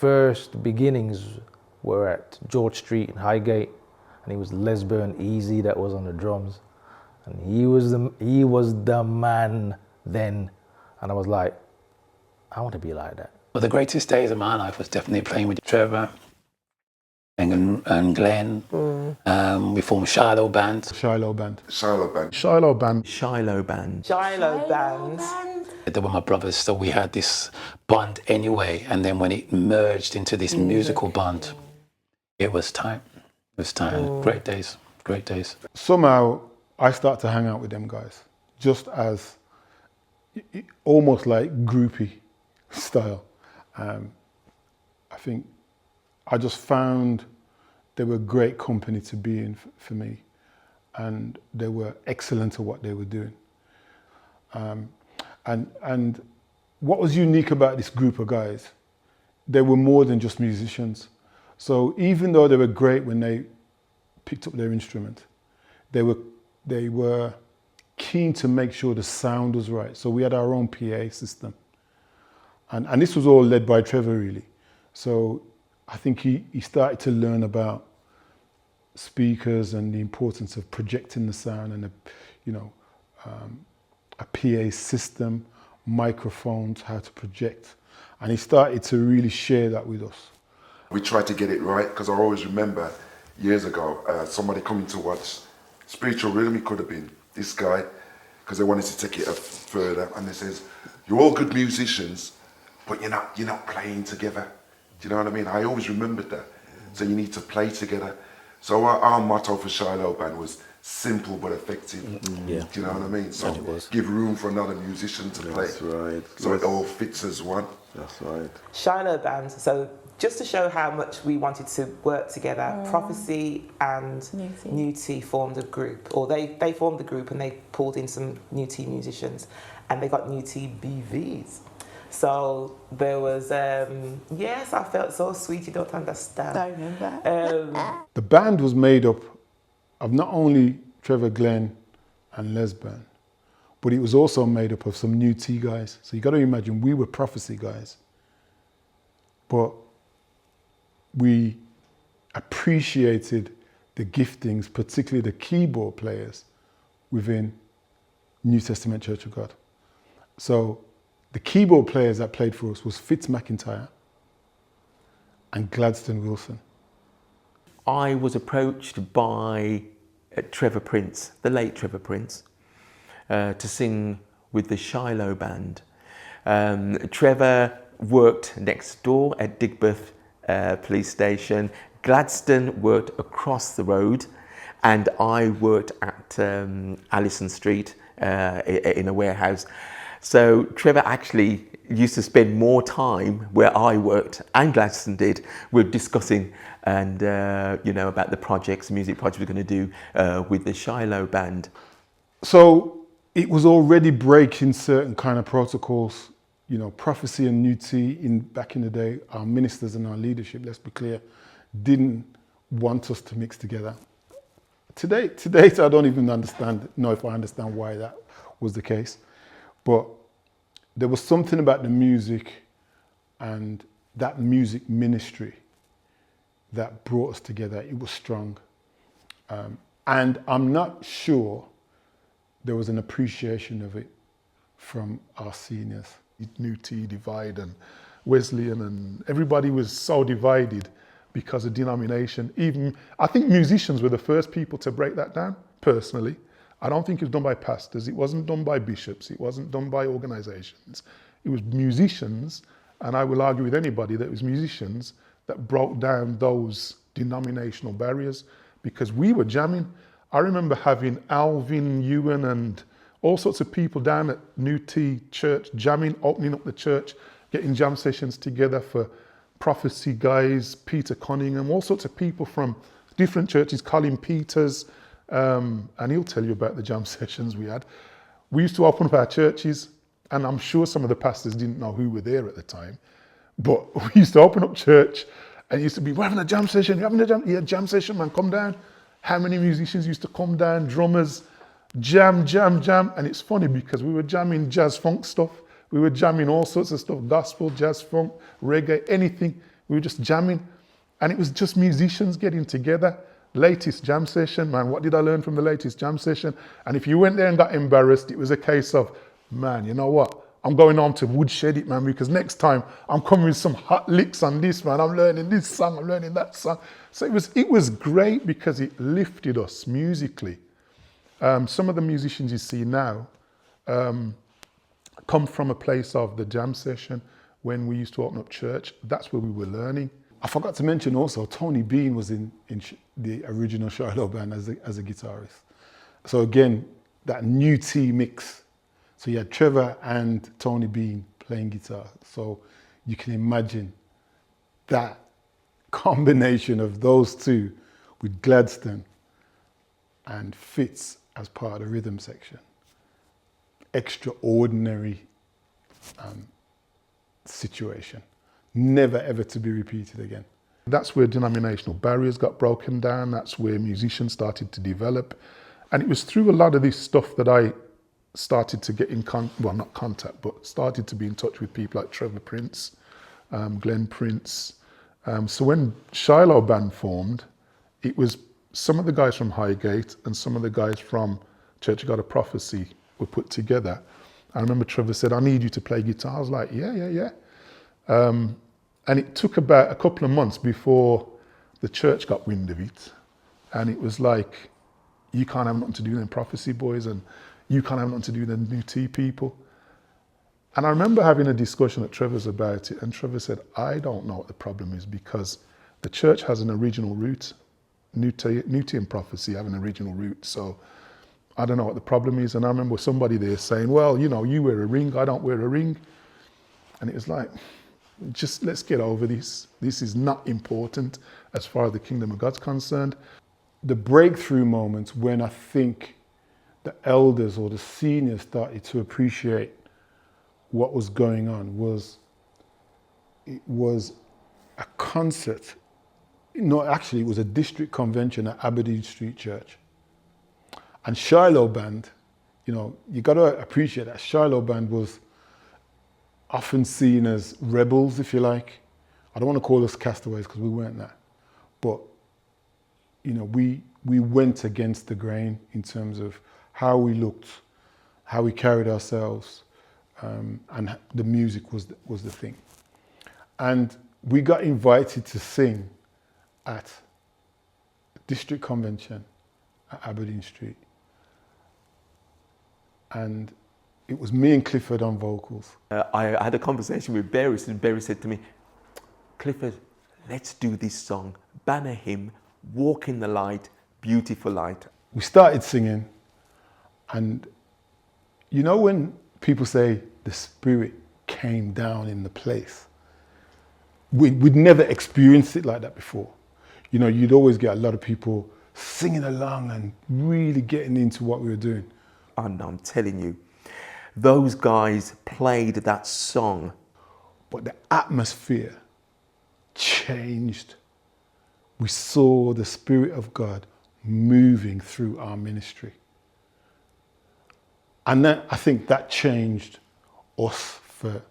first beginnings were at George Street in Highgate, and it was Lesburn Easie that was on the drums, and he was the man then, and I was like, I want to be like that. Well, the greatest days of my life was definitely playing with Trevor and Glenn. We formed Shiloh Band. Shiloh Band. Shiloh Band. Shiloh Band. Shiloh Band. Shiloh Band. They were my brothers, so we had this bond anyway, and then when it merged into this musical bond, it was time. It was time. Great days. Great days. Somehow, I start to hang out with them guys, just as almost like groupie style. I think I just found they were great company to be in for me, and they were excellent at what they were doing. And what was unique about this group of guys, they were more than just musicians. So even though they were great when they picked up their instrument, they were keen to make sure the sound was right. So we had our own PA system. And this was all led by Trevor, really. So I think he started to learn about speakers and the importance of projecting the sound and, a PA system, microphones, how to project. And he started to really share that with us. We tried to get it right, because I always remember years ago, somebody coming to watch Spiritual Rhythm. It could have been this guy, because they wanted to take it further. And they says, you're all good musicians, but you're not playing together. Do you know what I mean? I always remembered that. So you need to play together. So our motto for Shiloh Band was simple but effective. Yeah. Do you know what I mean? So give room for another musician to play. That's right. So it all fits as one. That's right. Shiloh Band. So just to show how much we wanted to work together, Prophecy and New T formed a group, or they formed a group and they pulled in some New T musicians, and they got New T BVs. So there was, yes, I felt so sweet, you don't understand. I remember. The band was made up of not only Trevor, Glenn and Lesburn, but it was also made up of some New T guys. So you got to imagine, we were Prophecy guys, but we appreciated the giftings, particularly the keyboard players within New Testament Church of God. So the keyboard players that played for us was Fitz McIntyre and Gladstone Wilson. I was approached by Trevor Prince, the late Trevor Prince, to sing with the Shiloh Band. Trevor worked next door at Digbeth police station. Gladstone worked across the road, and I worked at Allison Street in a warehouse. So Trevor actually used to spend more time where I worked, and Gladstone did, with discussing and about the projects, music projects we're going to do with the Shiloh Band. So it was already breaking certain kind of protocols. Prophecy and New T back in the day, our ministers and our leadership, let's be clear, didn't want us to mix together. Today, I don't even know if I understand why that was the case. But there was something about the music and that music ministry that brought us together. It was strong. And I'm not sure there was an appreciation of it from our seniors. New T divide and Wesleyan, and everybody was so divided because of denomination. Even, I think musicians were the first people to break that down, personally. I don't think it was done by pastors, it wasn't done by bishops, it wasn't done by organisations. It was musicians, and I will argue with anybody that it was musicians that broke down those denominational barriers, because we were jamming. I remember having Alvin Ewen and all sorts of people down at New T Church jamming, opening up the church, getting jam sessions together for Prophecy guys, Peter Cunningham, all sorts of people from different churches, Colin Peters, and he'll tell you about the jam sessions we had. We used to open up our churches, and I'm sure some of the pastors didn't know who were there at the time, but we used to open up church and it used to be, we're having a jam session, you're having a jam? Yeah, jam session, man, come down. How many musicians used to come down, drummers, jam, and it's funny because we were jamming jazz funk stuff, we were jamming all sorts of stuff, gospel, jazz funk, reggae, anything. We were just jamming. And it was just musicians getting together. Latest jam session, man, what did I learn from the latest jam session? And if you went there and got embarrassed, it was a case of, man, you know what? I'm going on to woodshed it, man, because next time I'm coming with some hot licks on this, man. I'm learning this song, I'm learning that song. So it was great because it lifted us musically. Some of the musicians you see now come from a place of the jam session when we used to open up church. That's where we were learning. I forgot to mention also, Tony Bean was in the original Shiloh band as a guitarist. So again, that new T mix. So you had Trevor and Tony Bean playing guitar. So you can imagine that combination of those two with Gladstone and Fitz as part of the rhythm section. Extraordinary situation. Never ever to be repeated again. That's where denominational barriers got broken down. That's where musicians started to develop. And it was through a lot of this stuff that I started to get in not contact, but started to be in touch with people like Trevor Prince, Glenn Prince. So when Shiloh Band formed, it was some of the guys from Highgate and some of the guys from Church of God of Prophecy were put together. I remember Trevor said, I need you to play guitar. I was like, yeah. And it took about a couple of months before the church got wind of it. And it was like, you can't have nothing to do with them Prophecy boys, and you can't have nothing to do with them New Tea people. And I remember having a discussion at Trevor's about it, and Trevor said, I don't know what the problem is, because the church has an original root. New Tea and Prophecy have an original root, so I don't know what the problem is. And I remember somebody there saying, well, you know, you wear a ring, I don't wear a ring. And it was like, just let's get over this. This is not important as far as the kingdom of God's concerned. The breakthrough moments when I think the elders or the seniors started to appreciate what was going on was a concert. No, actually, it was a district convention at Aberdeen Street Church. And Shiloh Band, you know, you got to appreciate that Shiloh Band was often seen as rebels, if you like. I don't want to call us castaways because we weren't that. But, you know, we went against the grain in terms of how we looked, how we carried ourselves, and the music was the thing. And we got invited to sing at a district convention at Aberdeen Street. And it was me and Clifford on vocals. I had a conversation with Barry, and Barry said to me, Clifford, let's do this song, banner hymn, walk in the light, beautiful light. We started singing, and you know when people say the Spirit came down in the place? We'd never experienced it like that before. You know, you'd always get a lot of people singing along and really getting into what we were doing. And I'm telling you, those guys played that song. But the atmosphere changed. We saw the Spirit of God moving through our ministry. And then I think that changed us for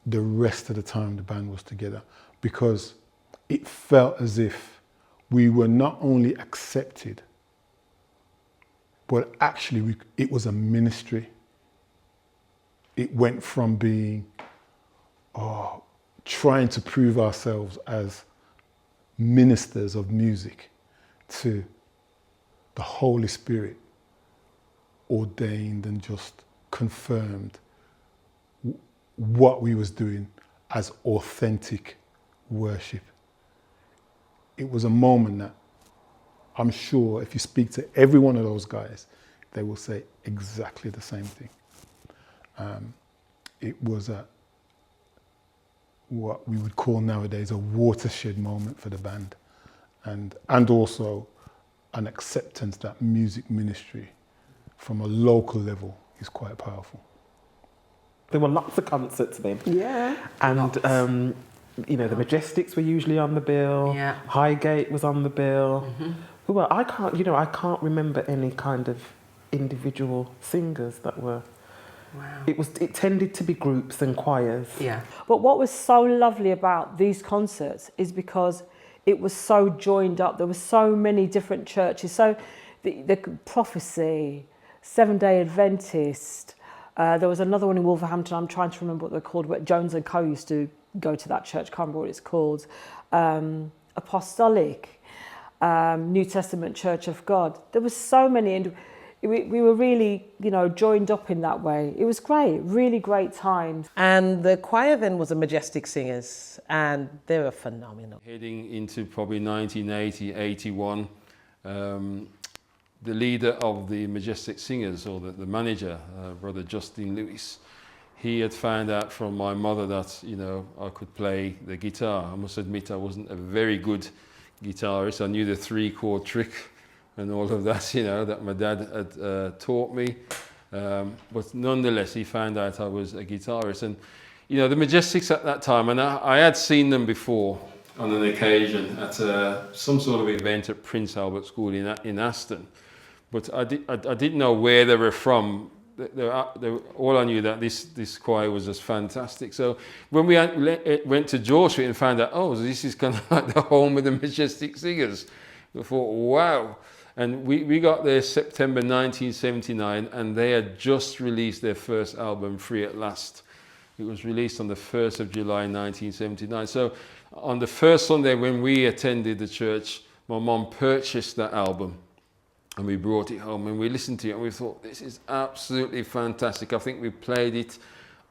the rest of the time the band was together, because it felt as if we were not only accepted, but actually it was a ministry. It went from being trying to prove ourselves as ministers of music to the Holy Spirit ordained and just confirmed what we was doing as authentic worship. It was a moment that I'm sure if you speak to every one of those guys, they will say exactly the same thing. It was what we would call nowadays a watershed moment for the band, and also an acceptance that music ministry from a local level is quite powerful. There were lots of concerts then. Yeah. And, you know, the Majestics were usually on the bill. Yeah. Highgate was on the bill. Well, I can't remember any kind of individual singers that were Wow. It tended to be groups and choirs. Yeah. But what was so lovely about these concerts is because it was so joined up. There were so many different churches. So the Prophecy, Seventh-day Adventist, there was another one in Wolverhampton, I'm trying to remember what they're called, but Jones and Co used to go to that church, can't remember what it's called. Apostolic, New Testament Church of God. There were so many, and we were really, joined up in that way. It was great, really great times. And the choir then was the Majestic Singers, and they were phenomenal. Heading into probably 1980, 81, the leader of the Majestic Singers, or the manager, Brother Justin Lewis, he had found out from my mother that, I could play the guitar. I must admit I wasn't a very good guitarist. I knew the 3-chord trick and all of that, that my dad had taught me. But nonetheless, he found out I was a guitarist. And, the Majestics at that time, and I had seen them before on an occasion at some sort of event at Prince Albert School in Aston. But I didn't know where they were from. All I knew that this choir was just fantastic. So when we went to George Street and found out, this is kind of like the home of the Majestic Singers, I thought, wow. And we got there September 1979, and they had just released their first album, Free at Last. It was released on the 1st of July 1979. So on the first Sunday when we attended the church, my mum purchased that album. And we brought it home and we listened to it and we thought, this is absolutely fantastic. I think we played it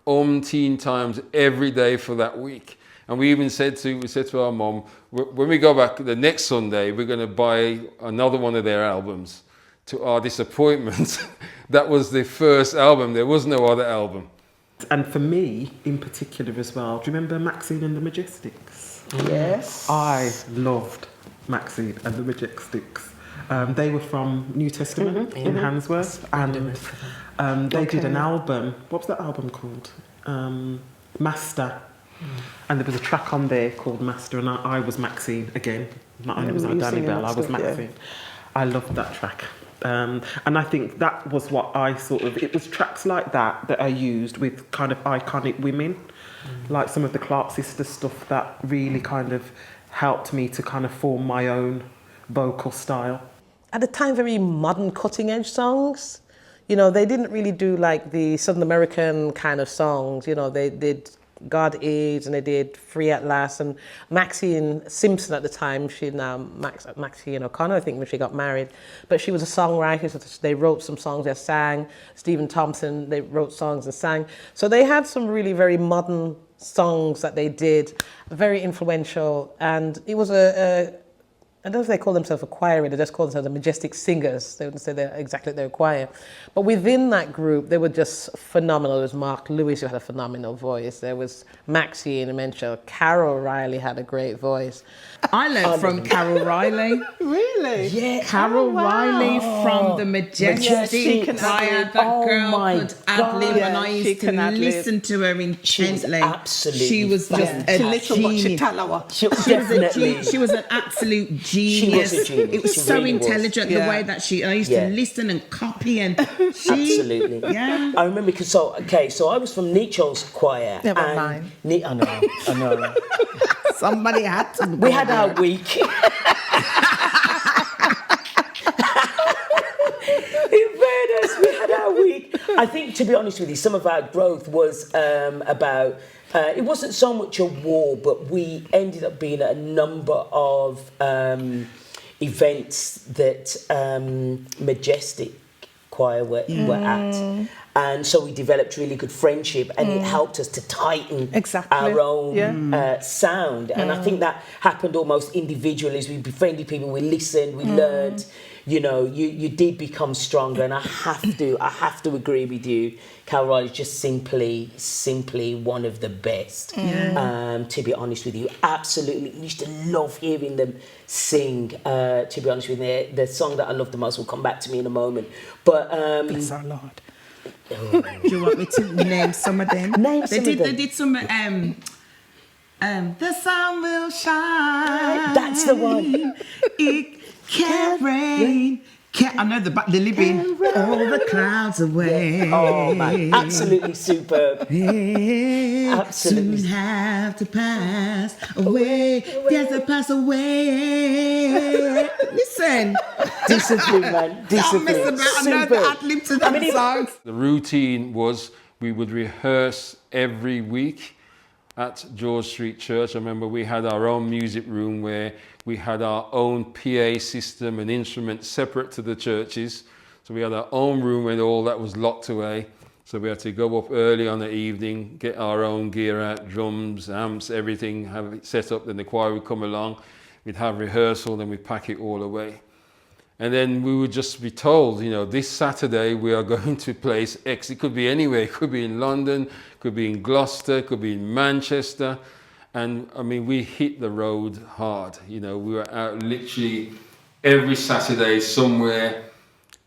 umpteen times every day for that week. And we even said to our mum, when we go back the next Sunday, we're going to buy another one of their albums. To our disappointment, that was the first album. There was no other album. And for me, in particular as well, do you remember Maxine and the Majestics? Yes. I loved Maxine and the Majestics. They were from New Testament in Handsworth, and they did an album. What was that album called? Master. And there was a track on there called Master, and I was Maxine again. Not only was I Danny Bell, I was Maxine. Yeah. I loved that track. And I think that was what it was tracks like that I used with kind of iconic women, like some of the Clark Sisters stuff that really kind of helped me to kind of form my own vocal style. At the time, very modern, cutting-edge songs. They didn't really do like the Southern American kind of songs. They did God Is and they did Free at Last. And Maxine Simpson at the time, she now Maxine O'Connor, I think, when she got married. But she was a songwriter, so they wrote some songs, they sang. Stephen Thompson, they wrote songs and sang. So they had some really very modern songs that they did, very influential. And it was I don't know if they call themselves a choir, they just call themselves the Majestic Singers. They wouldn't say they're a choir. But within that group, they were just phenomenal. There was Mark Lewis, who had a phenomenal voice. There was Maxine, I mentioned. Carol Riley had a great voice. I learned from Carol Riley. Really? Yeah. Carol Riley from the Majestic Choir. That girl could ad-lib, and I used to listen to her intently. She was just a genius. She was an absolute genius. She was a genius. It was so intelligent the way that I used to listen and copy, and absolutely. Yeah. I remember because so I was from Nietzsche's choir. Never mind. I know. Somebody had to. We had our week. In fairness, we had our week. I think, to be honest with you, some of our growth was about. It wasn't so much a war, but we ended up being at a number of events that Majestic Choir were at. And so we developed really good friendship, and it helped us to tighten our own sound. And I think that happened almost individually. As we befriended people, we listened, we learned. You did become stronger. And I have to agree with you. Carol Riley is just simply one of the best. To be honest with you, absolutely. I used to love hearing them sing. To be honest with you, the song that I love the most will come back to me in a moment. But bless our Lord. Do you want me to name some of them? They did some. The sun will shine. That's the one. It can't rain. I know the Lily Bean. All the clouds away. Yeah. Oh man, absolutely superb. Yeah, Absolutely. soon have to pass away. Yes, to pass away. Listen. Discipline, man. Discipline. Don't mess about. I know the ad-lib to them songs. The routine was we would rehearse every week at George Street Church. I remember we had our own music room where we had our own PA system and instruments separate to the churches. So we had our own room and all that was locked away. So we had to go up early on the evening, get our own gear out, drums, amps, everything, have it set up. Then the choir would come along. We'd have rehearsal, then we'd pack it all away. And then we would just be told, you know, this Saturday we are going to place X. It could be anywhere. It could be in London, could be in Gloucester, could be in Manchester. And I mean, we hit the road hard. You know, we were out literally every Saturday somewhere.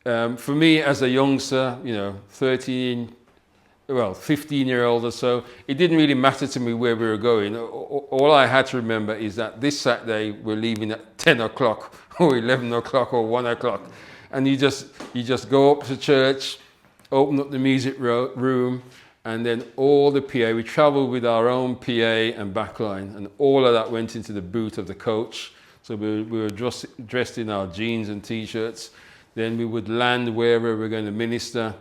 For me as a youngster, you know, 15-year-old or so, it didn't really matter to me where we were going. All I had to remember is that this Saturday we're leaving at 10 o'clock or 11 o'clock or 1 o'clock. And you just go up to church, open up the music room, and then all the PA, we traveled with our own PA and backline, and all of that went into the boot of the coach. So we were dressed in our jeans and T-shirts. Then we would land wherever we were going to minister.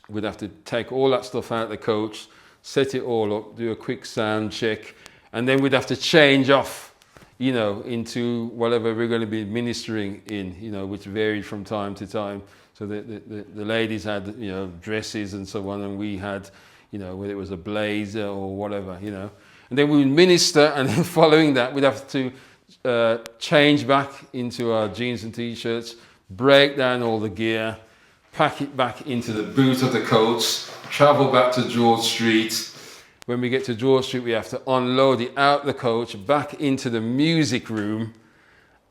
We'd have to take all that stuff out of the coach, set it all up, do a quick sound check, and then we'd have to change off, you know, into whatever we're going to be ministering in, you know, which varied from time to time. So the ladies had, you know, dresses and so on, and we had, you know, whether it was a blazer or whatever, you know. And then we would minister, and then following that, we'd have to change back into our jeans and T-shirts, break down all the gear, pack it back into the boot of the coach, travel back to George Street. When we get to George Street, we have to unload it out the coach, back into the music room,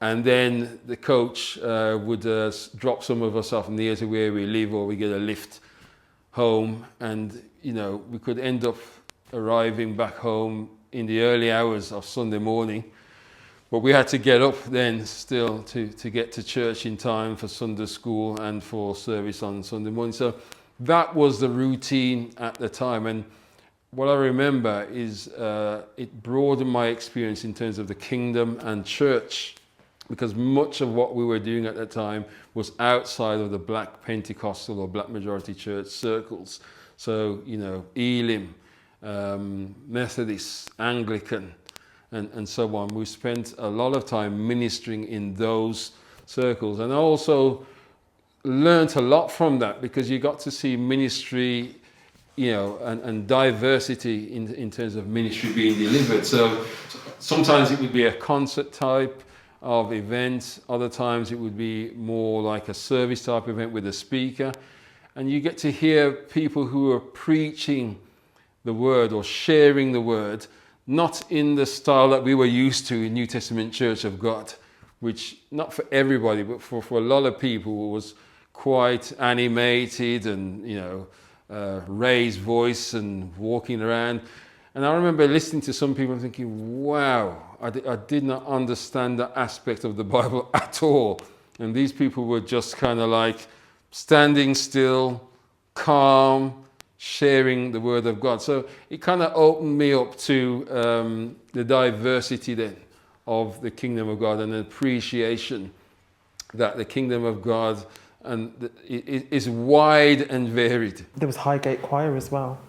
and then the coach would drop some of us off near to where we live, or we get a lift home. And, you know, we could end up arriving back home in the early hours of Sunday morning. But we had to get up then still to get to church in time for Sunday school and for service on Sunday morning. So that was the routine at the time. And what I remember is it broadened my experience in terms of the kingdom and church, because much of what we were doing at that time was outside of the black Pentecostal or black majority church circles. So, you know, Elim, Methodist, Anglican, and so on. We spent a lot of time ministering in those circles. And I also learned a lot from that, because you got to see ministry, you know, and diversity in terms of ministry being delivered. So sometimes it would be a concert type of event. Other times it would be more like a service type event with a speaker. And you get to hear people who are preaching the word or sharing the word, not in the style that we were used to in New Testament Church of God, which not for everybody, but for a lot of people was quite animated and, you know, raised voice and walking around. And I remember listening to some people and thinking, wow, I did not understand that aspect of the Bible at all. And these people were just kind of like standing still, calm, sharing the word of God. So it kind of opened me up to the diversity then of the kingdom of God, and an appreciation that the kingdom of God is wide and varied. There was Highgate Choir as well.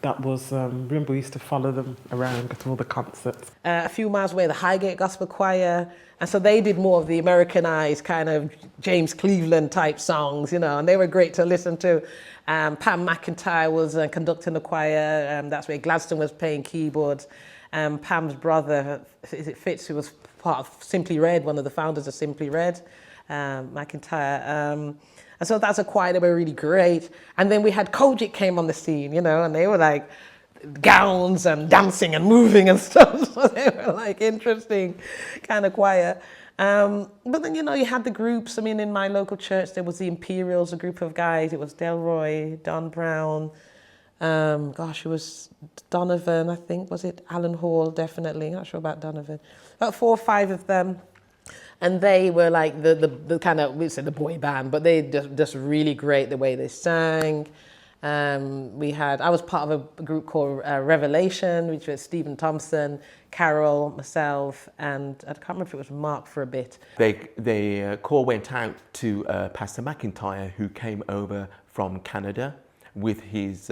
That was, remember we used to follow them around, go to all the concerts. A few miles away, the Highgate Gospel Choir. And so they did more of the Americanized kind of James Cleveland type songs, you know, and they were great to listen to. Pam McIntyre was conducting the choir. That's where Gladstone was playing keyboards. Pam's brother, is it Fitz, who was part of Simply Red, one of the founders of Simply Red, McIntyre. And so that's a choir that were really great. And then we had Kojic came on the scene, you know, and they were like gowns and dancing and moving and stuff. So they were like interesting kind of choir. But then, you know, you had the groups. I mean, in my local church, there was the Imperials, a group of guys. It was Delroy, Don Brown. It was Donovan, I think. Was it Alan Hall? Definitely. Not sure about Donovan. About 4 or 5 of them. And they were like the kind of, we said the boy band, but they just really great the way they sang. I was part of a group called Revelation, which was Stephen Thompson, Carol, myself, and I can't remember if it was Mark for a bit. The call went out to Pastor McIntyre, who came over from Canada with his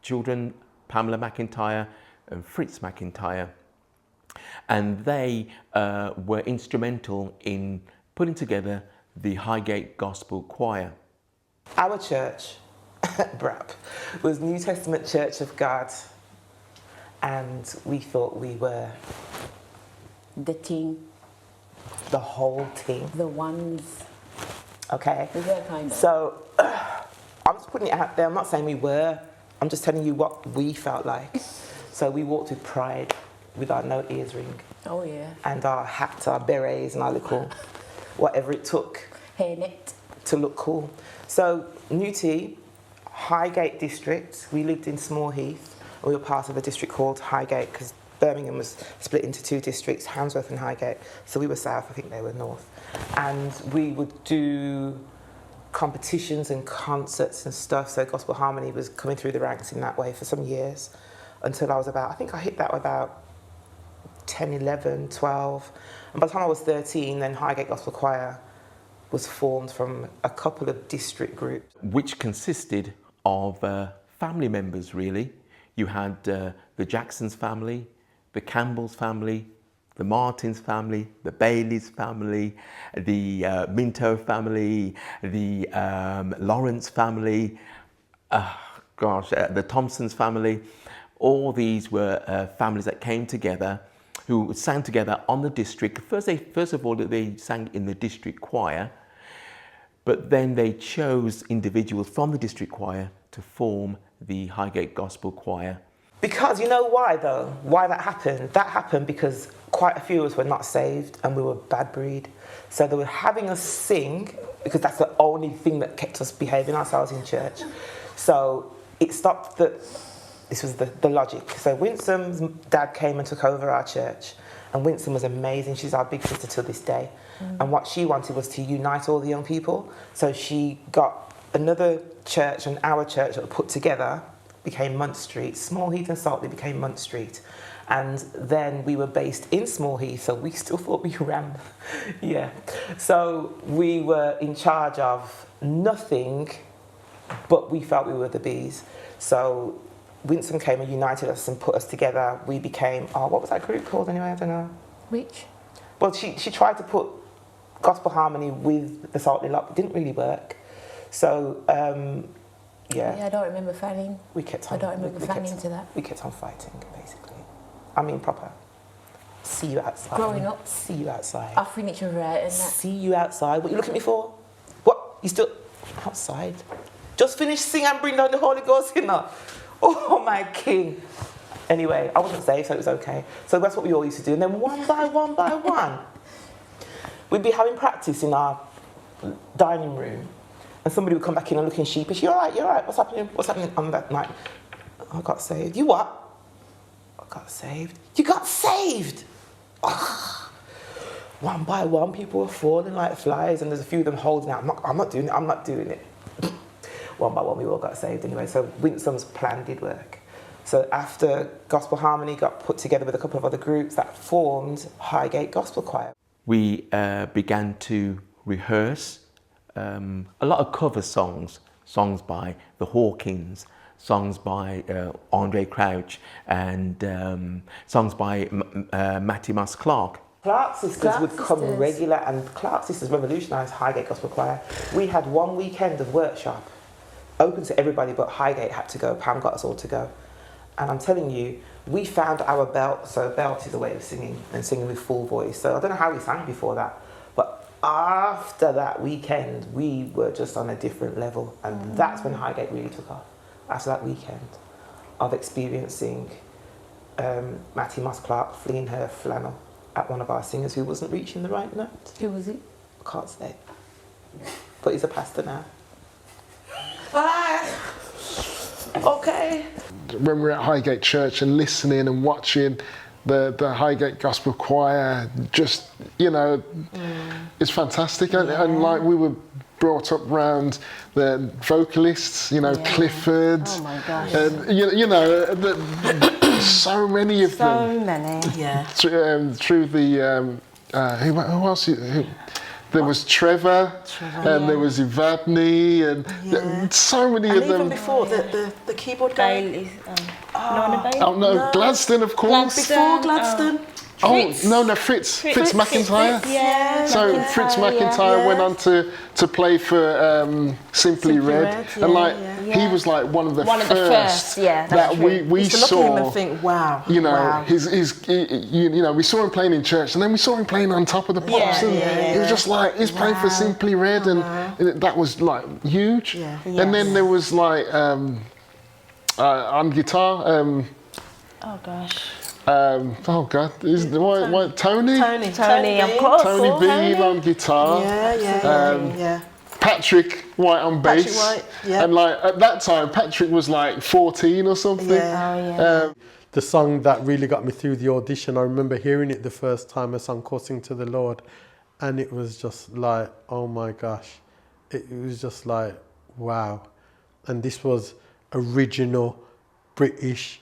children, Pamela McIntyre and Fritz McIntyre. And they were instrumental in putting together the Highgate Gospel Choir. Our church, BRAP, was New Testament Church of God, and we thought we were the team, the whole team, the ones. Okay. We were kind of. So I'm just putting it out there. I'm not saying we were. I'm just telling you what we felt like. So we walked with pride, with our no ears ring. Oh yeah. And our hats, our berets, and our little whatever it took. Hairnet. To look cool. So Newty, Highgate district. We lived in Small Heath. We were part of a district called Highgate because Birmingham was split into two districts, Handsworth and Highgate. So we were south, I think they were north. And we would do competitions and concerts and stuff. So Gospel Harmony was coming through the ranks in that way for some years until I was about, I think I hit that about 10, 11, 12. And by the time I was 13, then Highgate Gospel Choir was formed from a couple of district groups. Which consisted of family members, really. You had the Jacksons family, the Campbells family, the Martins family, the Baileys family, the Minto family, the Lawrence family, the Thompsons family. All these were families that came together, who sang together on the district. First of all, they sang in the district choir, but then they chose individuals from the district choir to form the Highgate Gospel Choir. Because you know why though? Why that happened? That happened because quite a few of us were not saved and we were bad breed. So they were having us sing because that's the only thing that kept us behaving ourselves in church. So it stopped this was the logic. So Winston's dad came and took over our church, and Winston was amazing. She's our big sister till this day. And what she wanted was to unite all the young people. So she got another church and our church that were put together, became Munt Street. Small Heath and Saltley became Munt Street. And then we were based in Small Heath, so we still thought we ran. Yeah. So we were in charge of nothing, but we felt we were the bees. So Winston came and united us and put us together. We became, what was that group called anyway? I don't know. Which? Well, she tried to put Gospel Harmony with the Saltley lot. It didn't really work. So, yeah. I don't remember fanning. We kept on. I don't remember fanning to that. We kept on fighting, basically. I mean, proper. See you outside. Growing up. See you outside. Offering each other out and that. See you outside. What you looking at me for? What? You still outside? Just finish singing and bring down the Holy Ghost, you know. Oh my king. Anyway, I wasn't saved, so it was okay. So that's what we all used to do. And then one by one, we'd be having practice in our dining room. And somebody would come back in and looking sheepish. You're all right. What's happening on that night? I got saved. You what? I got saved. You got saved? Oh. One by one, people were falling like flies, and there's a few of them holding out. I'm not doing it. One by one, we all got saved anyway. So Winston's plan did work. So after Gospel Harmony got put together with a couple of other groups, that formed Highgate Gospel Choir. We began to rehearse a lot of cover songs by the Hawkins, songs by Andre Crouch, and songs by Matty Moss Clark. Clark Sisters would come regular, and Clark Sisters revolutionised Highgate Gospel Choir. We had one weekend of workshop, open to everybody, but Highgate had to go. Pam got us all to go. And I'm telling you, we found our belt. So belt is a way of singing, and singing with full voice. So I don't know how we sang before that, but after that weekend, we were just on a different level. And that's when Highgate really took off. After that weekend of experiencing Matty Moss Clark flinging her flannel at one of our singers who wasn't reaching the right note. Who was it? I can't say. But he's a pastor now. Okay. When we're at Highgate Church and listening and watching the Highgate Gospel Choir, just, you know, it's fantastic. And like we were brought up round the vocalists, you know, Clifford. Oh my gosh. And, you know, so many of them. So many. Yeah. Through the, who else? There was Trevor, and there was Evadne, and so many And of them. even before, the keyboard guy. Bailey. Lorna Bailey? Oh no, Gladstone, of course. Before Gladstone. Fritz. Fritz McIntyre. Yeah. So Fritz McIntyre went on to play for Simply Red, and like he was like one of the first that we saw. Look at him and think, wow. You know, you know, we saw him playing in church, and then we saw him playing on Top of the Pops, and it was just like he's playing for Simply Red, and that was like huge. Yeah. And then there was like on guitar. Oh gosh. Oh God, Tony, of course. Tony Bean on guitar. Patrick White on bass. And like at that time, Patrick was like 14 or something. The song that really got me through the audition, I remember hearing it the first time, a song called Sing to the Lord, and it was just like, oh my gosh, it was just like, wow. And this was original British,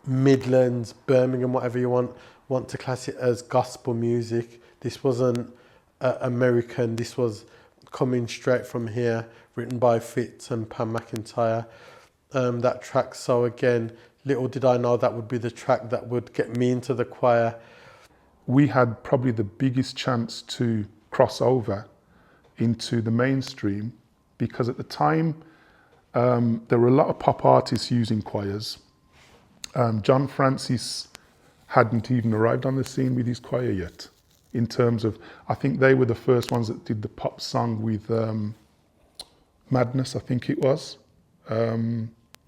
Midlands, Birmingham, whatever you want to class it as, gospel music. This wasn't American, this was coming straight from here, written by Fitz and Pam McIntyre. That track, so again, little did I know that would be the track that would get me into the choir. We had probably the biggest chance to cross over into the mainstream, because at the time there were a lot of pop artists using choirs. John Francis hadn't even arrived on the scene with his choir yet, in terms of, I think they were the first ones that did the pop song with Madness, I think it was.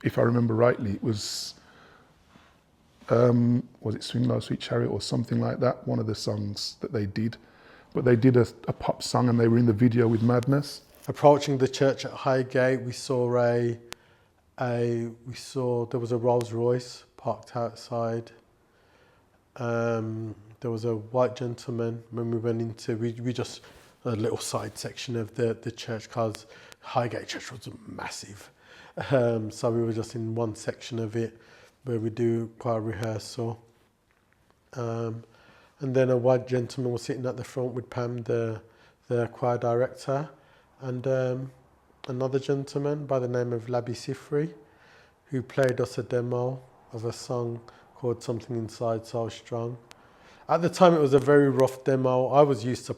If I remember rightly, it was it Swing Low Sweet Chariot or something like that, one of the songs that they did. But they did a pop song, and they were in the video with Madness. Approaching the church at Highgate, we saw there was a Rolls Royce parked outside. There was a white gentleman when we went into, we just, a little side section of the church, because Highgate Church was massive. So we were just in one section of it where we do choir rehearsal. And then a white gentleman was sitting at the front with Pam, the choir director, and another gentleman by the name of Labby Sifri, who played us a demo of a song called Something Inside So Strong. At the time, it was a very rough demo. I was used to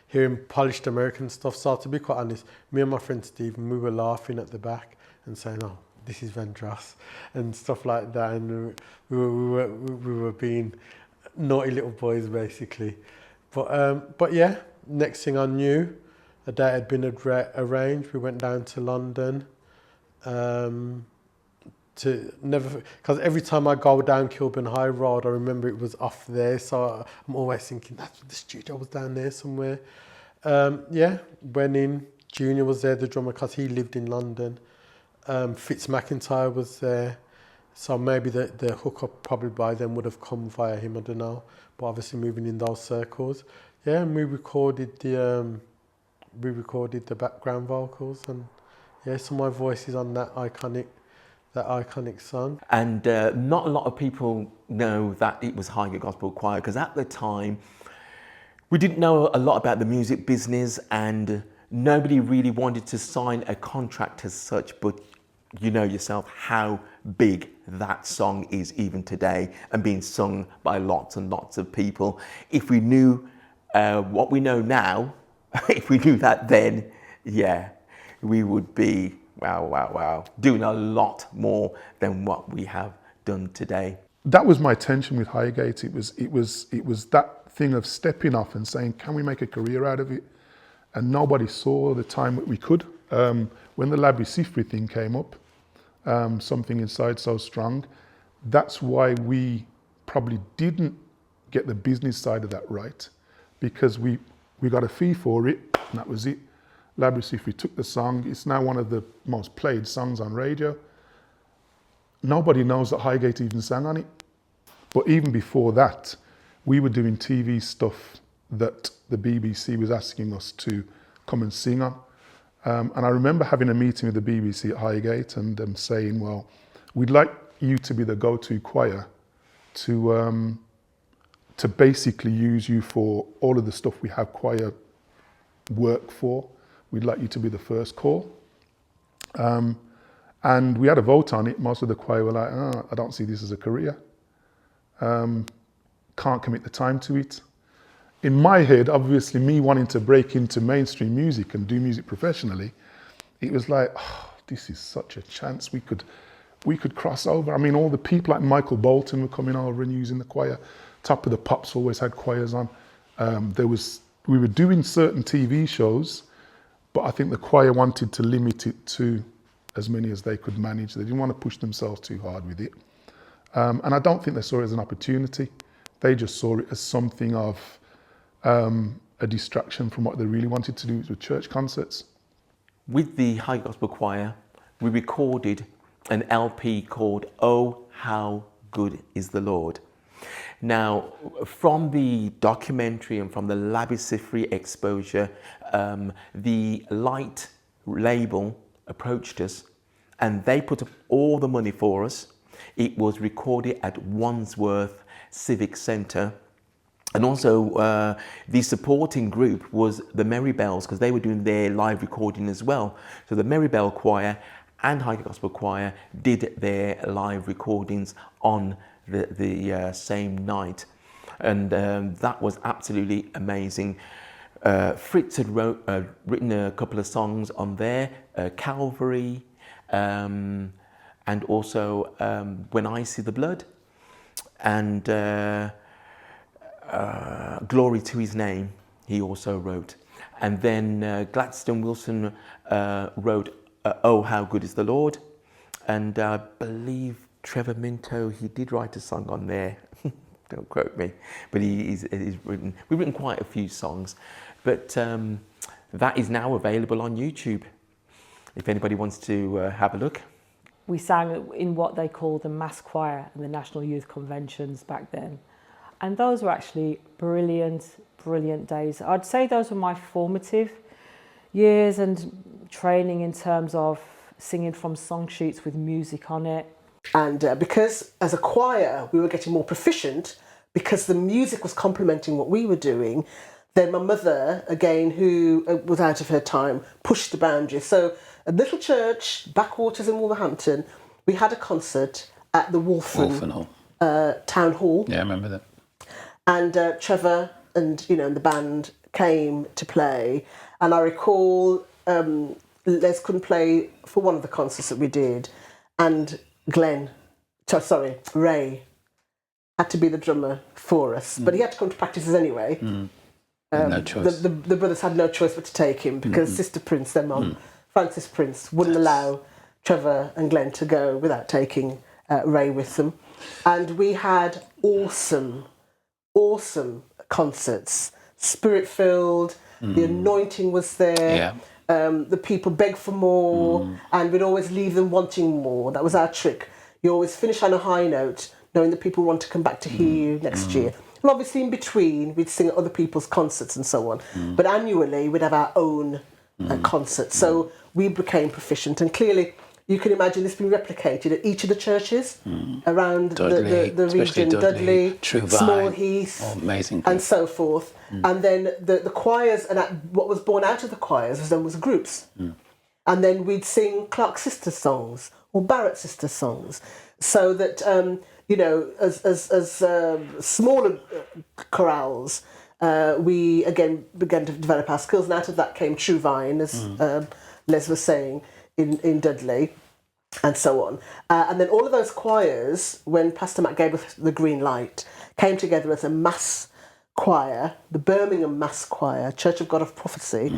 hearing polished American stuff. So to be quite honest, me and my friend Stephen, we were laughing at the back and saying, oh, this is Windrush and stuff like that. And we were being naughty little boys, basically. But yeah, next thing I knew, a date had been arranged. We went down to London. Because every time I go down Kilburn High Road, I remember it was off there, so I'm always thinking that's the studio was down there somewhere. Went in. Junior was there, the drummer, because he lived in London. Fitz McIntyre was there, so maybe the hookup probably by then would have come via him, I don't know. But obviously moving in those circles, and we recorded the background vocals, and so my voice is on that iconic song. And not a lot of people know that it was Highgate Gospel Choir, because at the time we didn't know a lot about the music business, and nobody really wanted to sign a contract as such. But you know yourself how big that song is even today, and being sung by lots and lots of people. If we knew what we know now, if we knew that then, we would be wow, doing a lot more than what we have done today. That was my tension with Highgate. It was that thing of stepping off and saying, can we make a career out of it? And nobody saw the time that we could. When the Labby Sifri thing came up, Something Inside So Strong, that's why we probably didn't get the business side of that right, because we got a fee for it, and that was it. Labby Sifri took the song. It's now one of the most played songs on radio. Nobody knows that Highgate even sang on it. But even before that, we were doing TV stuff that the BBC was asking us to come and sing on. And I remember having a meeting with the BBC at Highgate and them saying, well, we'd like you to be the go-to choir to basically use you for all of the stuff we have choir work for. We'd like you to be the first call. And we had a vote on it. Most of the choir were like, oh, I don't see this as a career. Can't commit the time to it. In my head, obviously me wanting to break into mainstream music and do music professionally, it was like, oh, this is such a chance. We could cross over. I mean, all the people like Michael Bolton were coming over and using the choir. Top of the Pops always had choirs on. We were doing certain TV shows, but I think the choir wanted to limit it to as many as they could manage. They didn't want to push themselves too hard with it. And I don't think they saw it as an opportunity. They just saw it as something of a distraction from what they really wanted to do with church concerts. With the High Gospel Choir, we recorded an LP called Oh, How Good is the Lord. Now, from the documentary and from the lavish-free exposure, the Light label approached us and they put up all the money for us. It was recorded at Wandsworth Civic Centre. And also the supporting group was the Merry Bells, because they were doing their live recording as well. So the Merry Bell Choir and High Gospel Choir did their live recordings on the same night. And that was absolutely amazing. Fritz had written a couple of songs on there, Calvary, and also When I See the Blood, and Glory to His Name, he also wrote. And then Gladstone Wilson wrote Oh, How Good is the Lord. And I believe Trevor Minto, he did write a song on there. Don't quote me, but we've written quite a few songs. But that is now available on YouTube, if anybody wants to have a look. We sang in what they called the mass choir and the National Youth Conventions back then. And those were actually brilliant, brilliant days. I'd say those were my formative years and training in terms of singing from song sheets with music on it. And because as a choir, we were getting more proficient because the music was complementing what we were doing, then my mother, again, who was out of her time, pushed the boundaries. So a little church, backwaters in Wolverhampton, we had a concert at the Wolfen Hall. Town Hall. Yeah, I remember that. And Trevor and the band came to play. And I recall Les couldn't play for one of the concerts that we did. And Ray had to be the drummer for us. But he had to come to practices anyway. No choice. The brothers had no choice but to take him because Sister Prince, their mum, Frances Prince, wouldn't allow Trevor and Glenn to go without taking Ray with them. And we had awesome concerts, spirit-filled, the anointing was there, the people begged for more, and we'd always leave them wanting more. That was our trick. You always finish on a high note, knowing that people want to come back to hear you next year. And obviously in between, we'd sing at other people's concerts and so on. But annually, we'd have our own concerts. So we became proficient, and clearly, you can imagine this being replicated at each of the churches around the region, Dudley, Small Heath, and so forth. And then the choirs, and what was born out of the choirs was groups. And then we'd sing Clark Sisters songs or Barrett Sisters songs, so that as smaller chorales, we again began to develop our skills, and out of that came True Vine, as Les was saying, in Dudley, and so on. And then all of those choirs, when Pastor Matt gave us the green light, came together as a mass choir, the Birmingham Mass Choir, Church of God of Prophecy.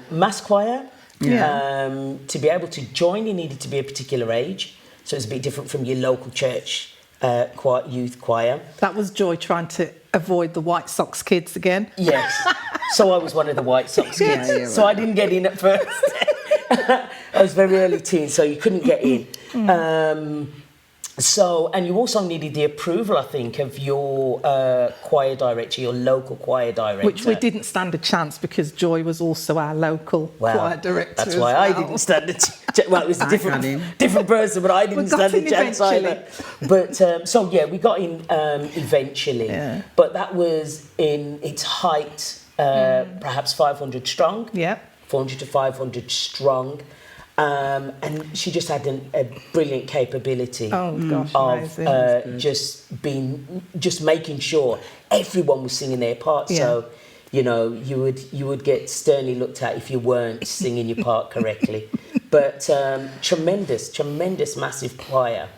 Mass choir, to be able to join, you needed to be a particular age, so it's a bit different from your local church youth choir. That was Joy trying to avoid the White Sox kids again. Yes, so I was one of the White Sox kids, so I didn't get in at first. I was very early teen, so you couldn't get in. So, and you also needed the approval, I think, of your choir director, your local choir director. Which we didn't stand a chance because Joy was also our local choir director. That's why I didn't stand a chance. Well, it was a different person, but I didn't stand a chance either. But so yeah, we got in eventually. Yeah. But that was in its height, perhaps 500 strong. Yeah. 400 to 500 strong. And she just had a brilliant capability of just making sure everyone was singing their part. Yeah. So, you know, you would get sternly looked at if you weren't singing your part correctly. But tremendous, massive choir,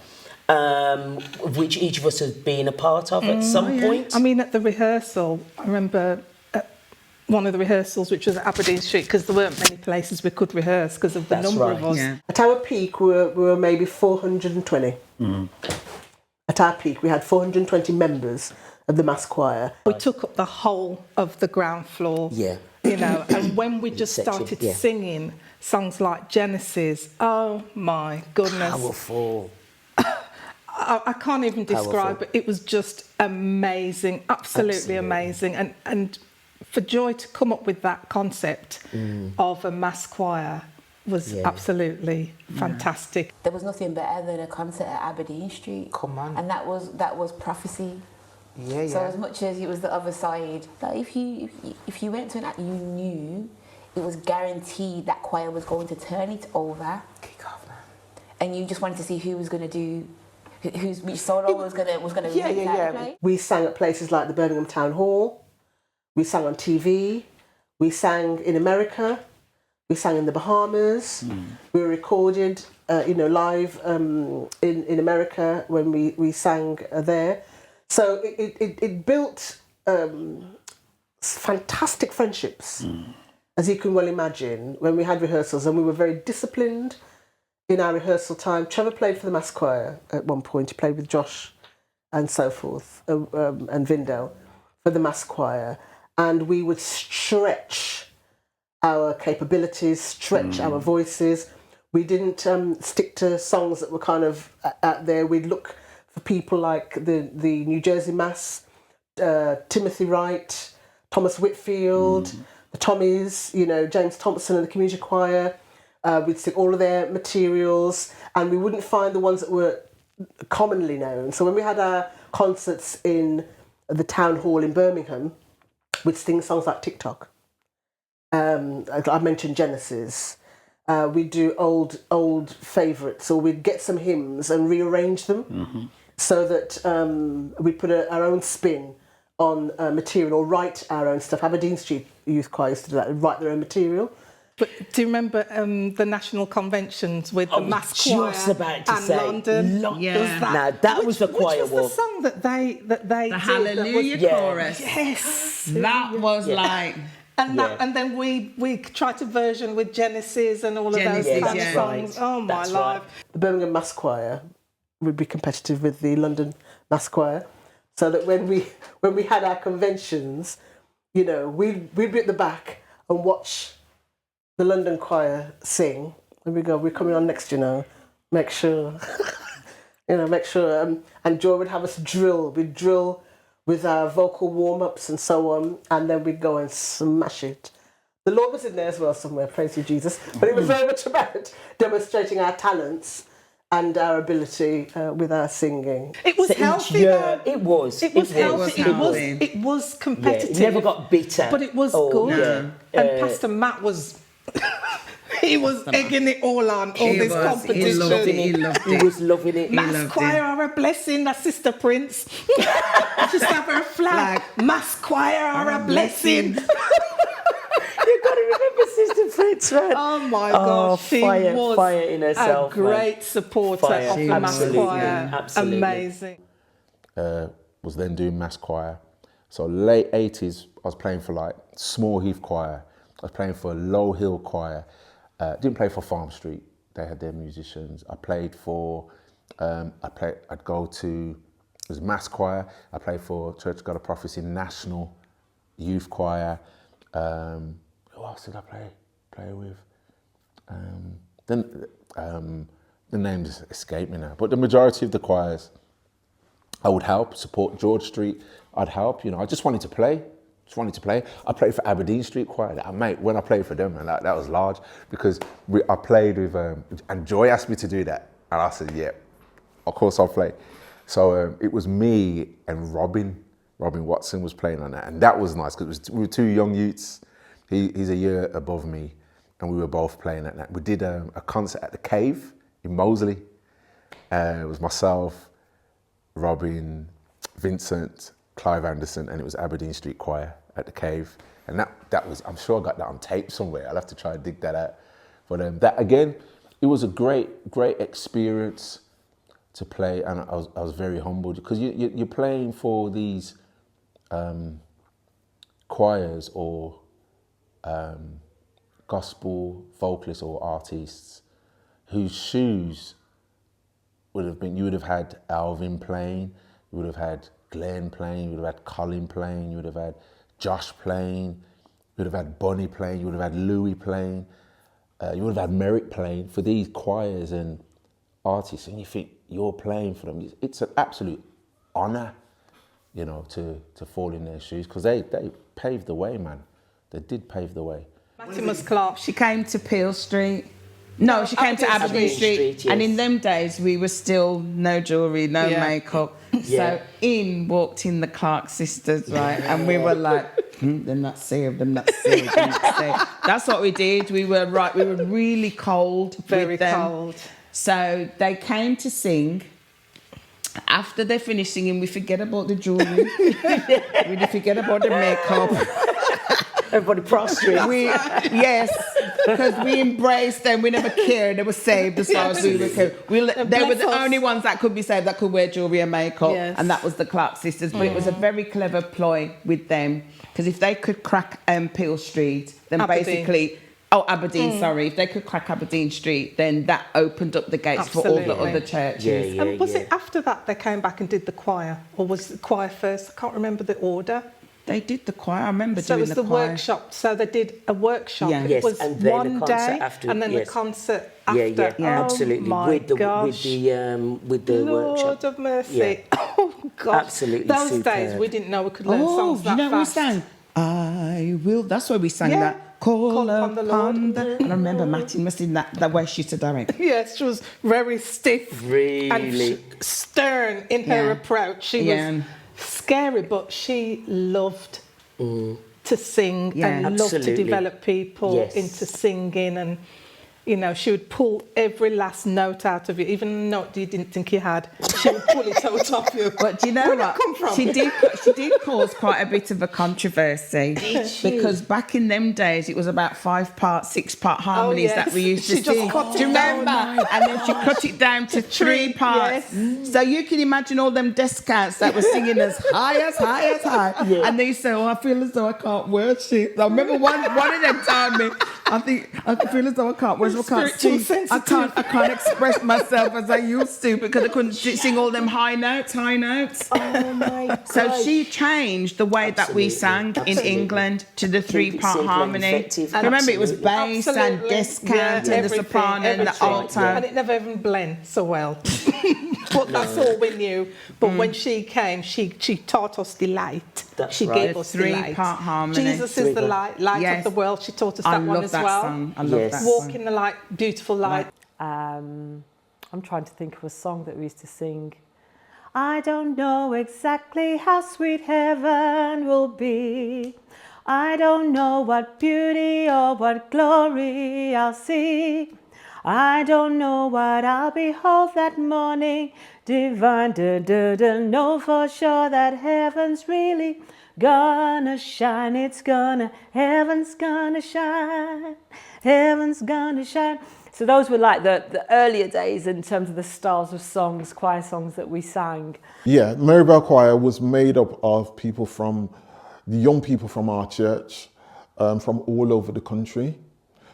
of which each of us has been a part of at some point. I mean, at the rehearsal, I remember one of the rehearsals, which was at Aberdeen Street, because there weren't many places we could rehearse because of the number of us. Yeah. At our peak, we were maybe 420. At our peak, we had 420 members of the mass choir. We took up the whole of the ground floor. Yeah. You know, and when we just started singing songs like Genesis, oh my goodness. Powerful. I can't even describe it. It was just amazing, absolutely amazing. And for Joy to come up with that concept of a mass choir was absolutely fantastic. There was nothing better than a concert at Aberdeen Street. Come on. And that was prophecy. Yeah, so as much as it was the other side, like if you went to an act, you knew it was guaranteed that choir was going to turn it over. Kick off, man. And you just wanted to see who was going to do, which solo was going to play. We sang at places like the Birmingham Town Hall. We sang on TV. We sang in America. We sang in the Bahamas. We were recorded, live in America when we sang there. So it built fantastic friendships, as you can well imagine, when we had rehearsals, and we were very disciplined in our rehearsal time. Trevor played for the mass choir at one point. He played with Josh and so forth, and Vindel for the mass choir. And we would stretch our capabilities, stretch our voices. We didn't stick to songs that were kind of out there. We'd look for people like the New Jersey Mass, Timothy Wright, Thomas Whitfield, the Tommies, James Thompson and the Community Choir. We'd stick all of their materials, and we wouldn't find the ones that were commonly known. So when we had our concerts in the Town Hall in Birmingham, we'd sing songs like TikTok. I mentioned Genesis. We'd do old favourites, or we'd get some hymns and rearrange them so that we'd put our own spin on material, or write our own stuff. Aberdeen Street Youth Choir used to do that, write their own material. But do you remember the national conventions with the mass choir and London? That was the choir walk. Which was the song that they did? Hallelujah chorus. Yes, that was like. And then we tried to version with Genesis and all of those kind of songs. Oh my life! The Birmingham Mass Choir would be competitive with the London Mass Choir, so that when we had our conventions, we'd be at the back and watch the London choir sing. And we go, we're coming on next, make sure, make sure. And Joy would have us drill. We'd drill with our vocal warm-ups and so on, and then we'd go and smash it. The Lord was in there as well somewhere, praise you, Jesus. But it was very much about demonstrating our talents and our ability with our singing. It was healthy. It was healthy. It was competitive. It never got bitter. But it was good. Yeah. And Pastor Matt was... he was egging it all on, all this competition. He was loving it. Mass choir are a blessing, that's Sister Prince. Just have her flag. Mass choir are a blessing. You've got to remember Sister Prince, right? Oh my gosh, she was fire in herself, a great supporter of the mass choir. Absolutely. Amazing. Was then doing mass choir. So late 80s, I was playing for like Small Heath Choir. I was playing for Low Hill Choir. Didn't play for Farm Street. They had their musicians. I played for, I'd go to, it was mass choir. I played for Church of God of Prophecy National Youth Choir. Who else did I play with? Then the names escape me now, but the majority of the choirs, I would help, support George Street. I'd help, I just wanted to play. I played for Aberdeen Street Choir. Mate, when I played for them, and that was large because I played with, and Joy asked me to do that. And I said, yeah, of course I'll play. So it was me and Robin Watson was playing on that. And that was nice because we were two young youths. He's a year above me and we were both playing at that. We did a concert at the Cave in Moseley. It was myself, Robin, Vincent, Clive Anderson, and it was Aberdeen Street Choir at the Cave. And that was, I'm sure I got that on tape somewhere. I'll have to try and dig that out. But that again, it was a great experience to play, and I was very humbled because you're playing for these choirs or gospel vocalists or artists whose shoes would have been, you would have had Alvin playing, you would have had Glenn playing, you would have had Colin playing, you would have had Josh playing, you would have had Bunny playing, you would have had Louis playing, you would have had Merrick playing for these choirs and artists, and you think you're playing for them. It's an absolute honour, to fall in their shoes because they paved the way, man. They did pave the way. Latimus Clark, she came to Peel Street. No, she came to Aberdeen Street. Yes. And in them days, we were still no jewellery, no makeup. So in walked in the Clark sisters, right? And we were like, them not saved, them not saved, them not saved. That's what we did. We were really cold. Very with them. cold. So they came to sing. After they finished singing, we forget about the jewellery. We forget about the makeup. Everybody prostrate. Yes, because we embraced them. We never cared. They were saved as far as we were concerned. They were the only ones that could be saved that could wear jewellery and makeup. Yes. And that was the Clark sisters. But it was a very clever ploy with them because if they could crack Peel Street, then basically... Aberdeen, sorry. If they could crack Aberdeen Street, then that opened up the gates for all the other churches. And was it after that they came back and did the choir? Or was the choir first? I can't remember the order. They did the choir. I remember doing the choir. So it was the workshop. So they did a workshop. Yeah. It was and then one the day after, and then the concert after. Yeah, absolutely. My gosh. With the Lord workshop. of mercy. Yeah. Oh, gosh. Absolutely Those superb. days we didn't know we could learn songs that you know fast. what we sang? I will. That's why we sang that. Call upon the Lord. And I remember Martin must sing that way she said that. Yes, she was very stiff. Really? And stern in her approach. She was scary, but she loved to sing and loved to develop people into singing. And, she would pull every last note out of you, even a note you didn't think you had. She would pull it out of you. But do you know what? Come from? She did cause quite a bit of a controversy. Did she? Because back in them days, it was about 5-part, 6-part harmonies that we used to sing. Do you remember? And then she cut it down to 3 parts. Yes. So you can imagine all them descants that were singing as high. Yeah. And they say, I feel as though I can't worship. I remember one of them told me, I feel as though I can't worship. I can't express myself as I used to because I couldn't sing all them high notes. Oh my God. So she changed the way that we sang in England to the 3-part harmony. Remember, it was bass and descant and the soprano and the alto. And it never even blend so well. But that's all we knew. But when she came, she taught us delight. She gave us delight. 3-part harmony. Jesus is the light of the world. She taught us that one as well. I love that song. Walk in the light, beautiful light. I'm trying to think of a song that we used to sing. I don't know exactly how sweet heaven will be. I don't know what beauty or what glory I'll see. I don't know what I'll behold that morning divine. Know for sure that heaven's really gonna shine. Heaven's gonna shine. Heaven's gonna shine. So those were like the earlier days in terms of the styles of songs, choir songs that we sang. Yeah, Marybelle Choir was made up of the young people from our church, from all over the country.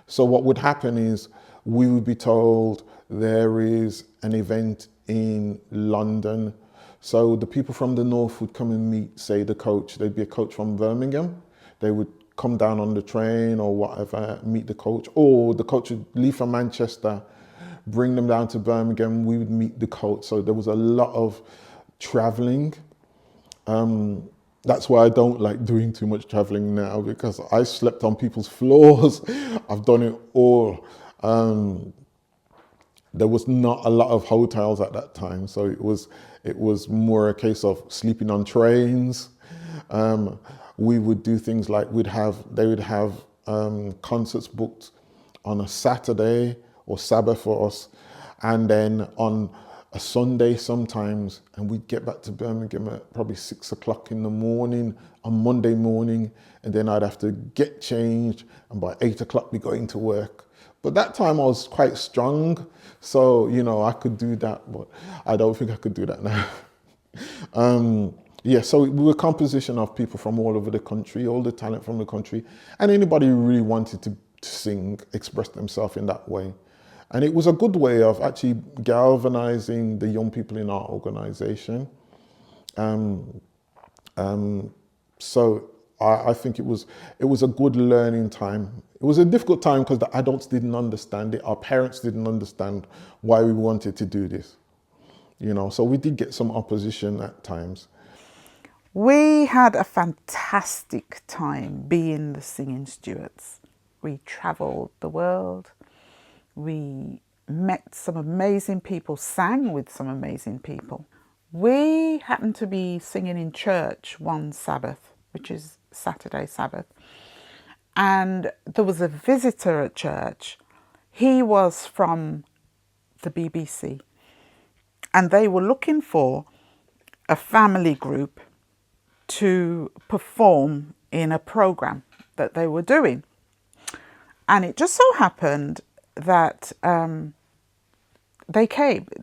So what would happen is we would be told there is an event in London. So the people from the north would come and meet, say, the coach. There'd be a coach from Birmingham. They would come down on the train or whatever, meet the coach. Or the coach would leave from Manchester, bring them down to Birmingham. We would meet the coach. So there was a lot of traveling. That's why I don't like doing too much traveling now, because I slept on people's floors. I've done it all. There was not a lot of hotels at that time, so it was more a case of sleeping on trains. We would do things like they would have concerts booked on a Saturday or Sabbath for us, and then on a Sunday sometimes, and we'd get back to Birmingham at probably 6 o'clock in the morning on Monday morning, and then I'd have to get changed, and by 8 o'clock be going to work. But that time I was quite strong, so, you know, I could do that, but I don't think I could do that now. Yeah, so we were a composition of people from all over the country, all the talent from the country, and anybody who really wanted to sing, express themselves in that way. And it was a good way of actually galvanizing the young people in our organization. So I think it was a good learning time. It was a difficult time because the adults didn't understand it. Our parents didn't understand why we wanted to do this. You know, so we did get some opposition at times. We had a fantastic time being the singing stewards. We travelled the world. We met some amazing people, sang with some amazing people. We happened to be singing in church one Sabbath, which is Saturday Sabbath. And there was a visitor at church. He was from the BBC. And they were looking for a family group to perform in a programme that they were doing. And it just so happened that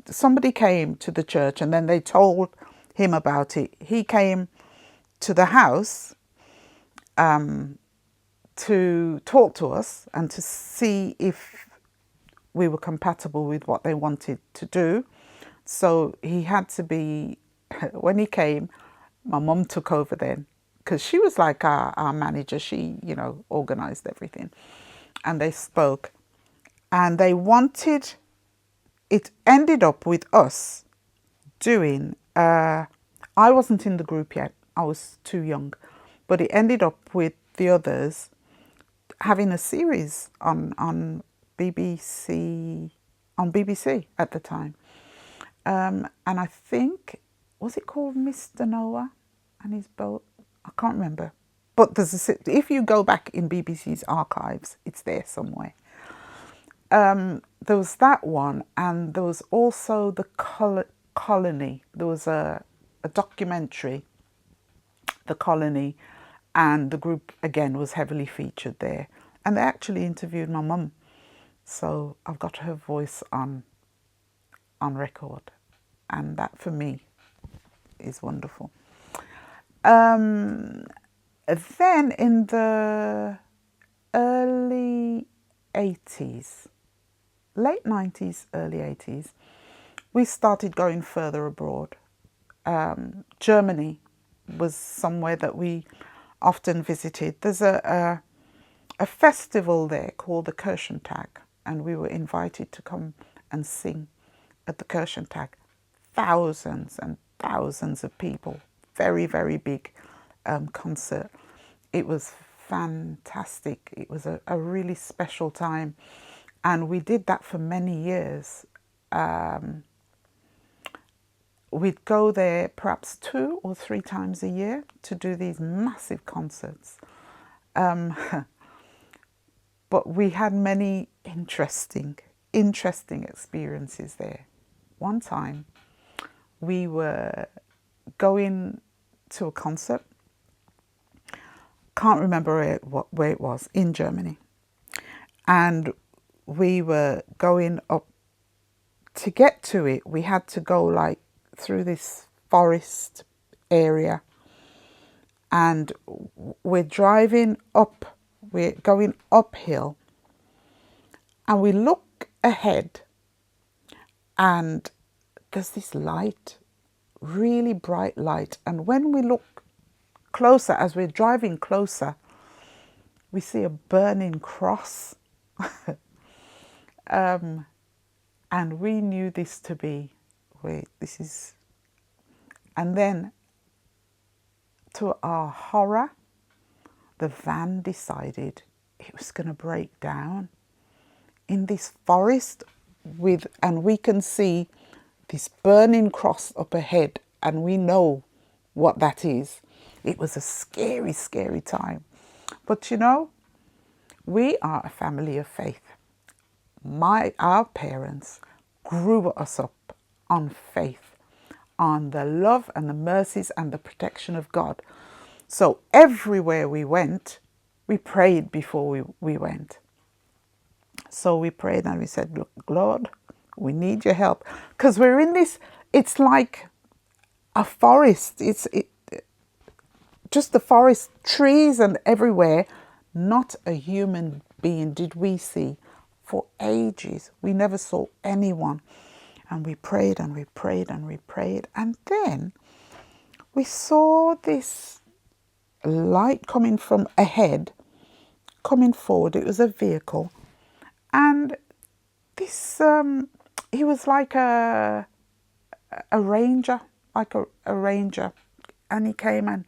somebody came to the church, and then they told him about it. He came to the house to talk to us and to see if we were compatible with what they wanted to do. So he had to be, when he came, my mum took over then, because she was like our manager. She, you know, organised everything. And they spoke. And they wanted, it ended up with us doing, I wasn't in the group yet, I was too young, but it ended up with the others having a series on BBC at the time. And I think, was it called Mr. Noah and his boat? I can't remember. But if you go back in BBC's archives, it's there somewhere. There was that one, and there was also the Colony. There was a documentary, The Colony, and the group again was heavily featured there. And they actually interviewed my mum, so I've got her voice on record, and that for me is wonderful. Then in the early 80s, late 90s, early 80s, we started going further abroad. Germany was somewhere that we often visited. There's a festival there called the Kirchentag, and we were invited to come and sing at the Kirchentag. Thousands and thousands of people. Very, very big concert. It was fantastic. It was a really special time. And we did that for many years. We'd go there perhaps 2 or 3 times a year to do these massive concerts. But we had many interesting experiences there. One time we were going to a concert, can't remember where it was, in Germany. And we were going up. To get to it, we had to go like through this forest area. And we're driving up, we're going uphill. And we look ahead, and there's this light, really bright light. And when we look closer, as we're driving closer, we see a burning cross. And we knew this to be, wait, this is, and then to our horror, the van decided it was going to break down in this forest and we can see this burning cross up ahead and we know what that is. It was a scary, scary time. But you know, we are a family of faith. Our parents grew us up on faith, on the love and the mercies and the protection of God. So everywhere we went, we prayed before we went. So we prayed and we said, look, Lord, we need your help. Because we're in this, it's like a forest. It's just the forest, trees and everywhere. Not a human being did we see for ages. We never saw anyone. And we prayed and we prayed and we prayed. And then we saw this light coming from ahead, coming forward. It was a vehicle. And this, he was like a ranger, a ranger. And he came and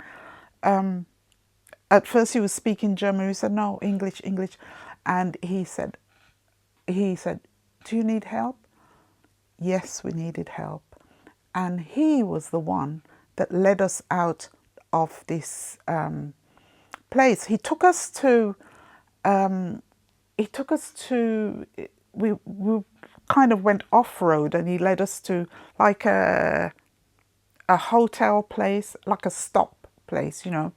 at first he was speaking German. We said, no, English. And he said, do you need help? Yes, we needed help. And he was the one that led us out of this place. He took us to, we kind of went off-road and he led us to like a hotel place, like a stop place, you know.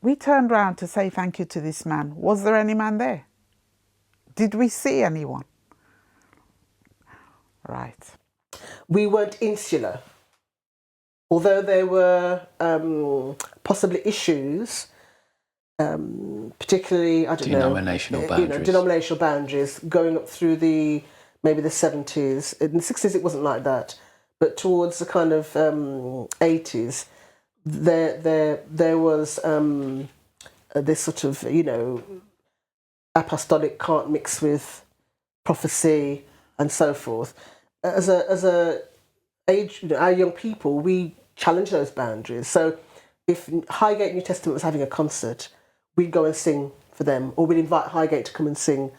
We turned around to say thank you to this man. Was there any man there? Did we see anyone? Right. We weren't insular. Although there were possibly issues, particularly, I don't know, denominational boundaries going up through maybe the 70s. In the 60s it wasn't like that, but towards the kind of 80s, there was this sort of, you know, apostolic can't mix with prophecy and so forth. As a age, you know, our young people, we challenge those boundaries. So if Highgate New Testament was having a concert, we'd go and sing for them, or we'd invite Highgate to come and sing,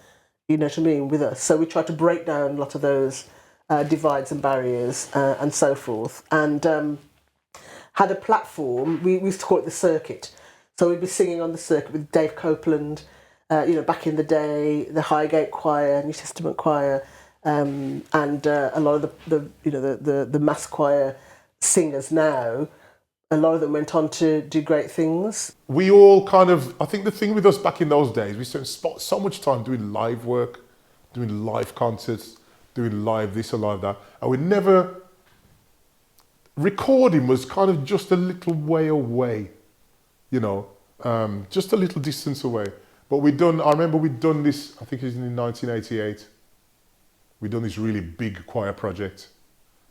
you know what I mean, with us. So we tried to break down a lot of those divides and barriers and so forth, and had a platform. We used to call it the circuit. So we'd be singing on the circuit with Dave Copeland, you know, back in the day, the Highgate Choir, New Testament Choir, and a lot of the mass choir singers now. A lot of them went on to do great things. We all kind of, I think the thing with us back in those days, we spent so much time doing live work, doing live concerts, doing live this or live that, and we never, recording was kind of just a little way away, you know, just a little distance away. But I remember we'd done this, I think it was in 1988, we'd done this really big choir project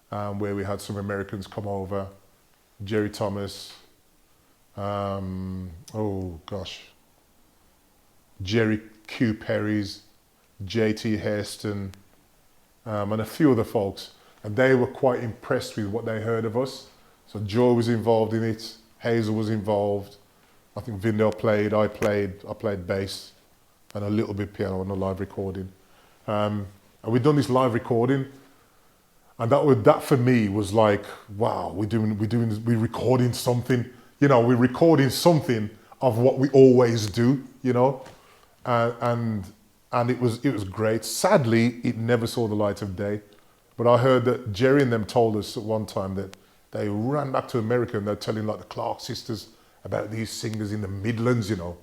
where we had some Americans come over, Jerry Thomas, Jerry Q. Perry's, J.T. Hairston, and a few other folks. And they were quite impressed with what they heard of us. So Joe was involved in it, Hazel was involved. I think Vindel played, I played bass and a little bit piano on the live recording. And we'd done this live recording, and that for me was like, wow, we're recording something, you know, we're recording something of what we always do, you know, and it was great. Sadly, it never saw the light of day, but I heard that Jerry and them told us at one time that they ran back to America and they're telling like the Clark sisters about these singers in the Midlands, you know,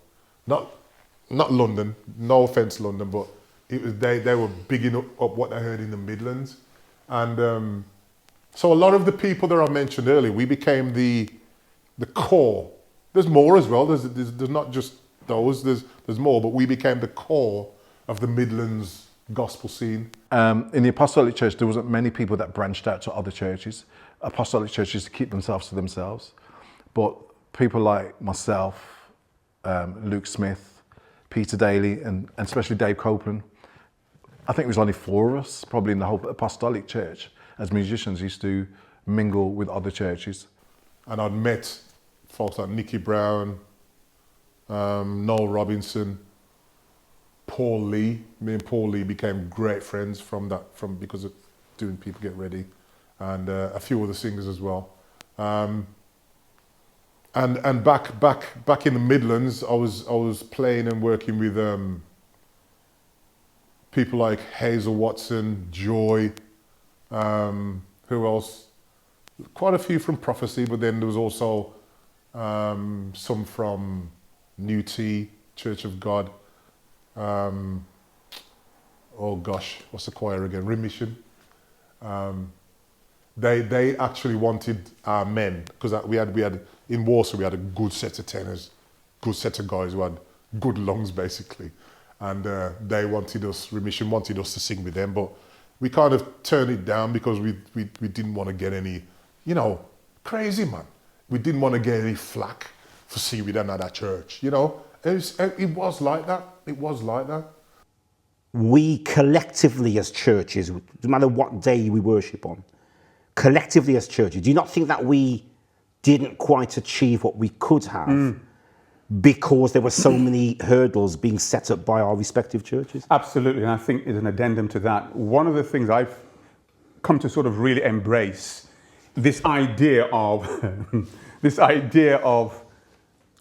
not London, no offense London, but they were bigging up what they heard in the Midlands. And so a lot of the people that I mentioned earlier, we became the core. There's more as well. There's not just those. There's more, but we became the core of the Midlands gospel scene. In the Apostolic Church, there wasn't many people that branched out to other churches. Apostolic churches to keep themselves to themselves, but people like myself, Luke Smith, Peter Daly, and especially Dave Copeland, I think it was only 4 of us, probably in the whole apostolic church, as musicians used to mingle with other churches. And I'd met folks like Nicky Brown, Noel Robinson, Paul Lee. Me and Paul Lee became great friends because of doing People Get Ready, and a few other singers as well. And back in the Midlands, I was playing and working with people like Hazel Watson, Joy, who else? Quite a few from Prophecy, but then there was also some from New Tea, Church of God. Oh gosh, what's the choir again? Remission. They actually wanted our men, because we had in Warsaw we had a good set of tenors, good set of guys who had good lungs basically, and Remission wanted us to sing with them, but we kind of turned it down because we didn't want to get any, crazy man. We didn't want to get any flack for singing at that church, It was like that. It was like that. We collectively as churches, no matter what day we worship on, collectively as churches, do you not think that we didn't quite achieve what we could have because there were so many hurdles being set up by our respective churches? Absolutely, and I think as an addendum to that, one of the things I've come to sort of really embrace, this idea of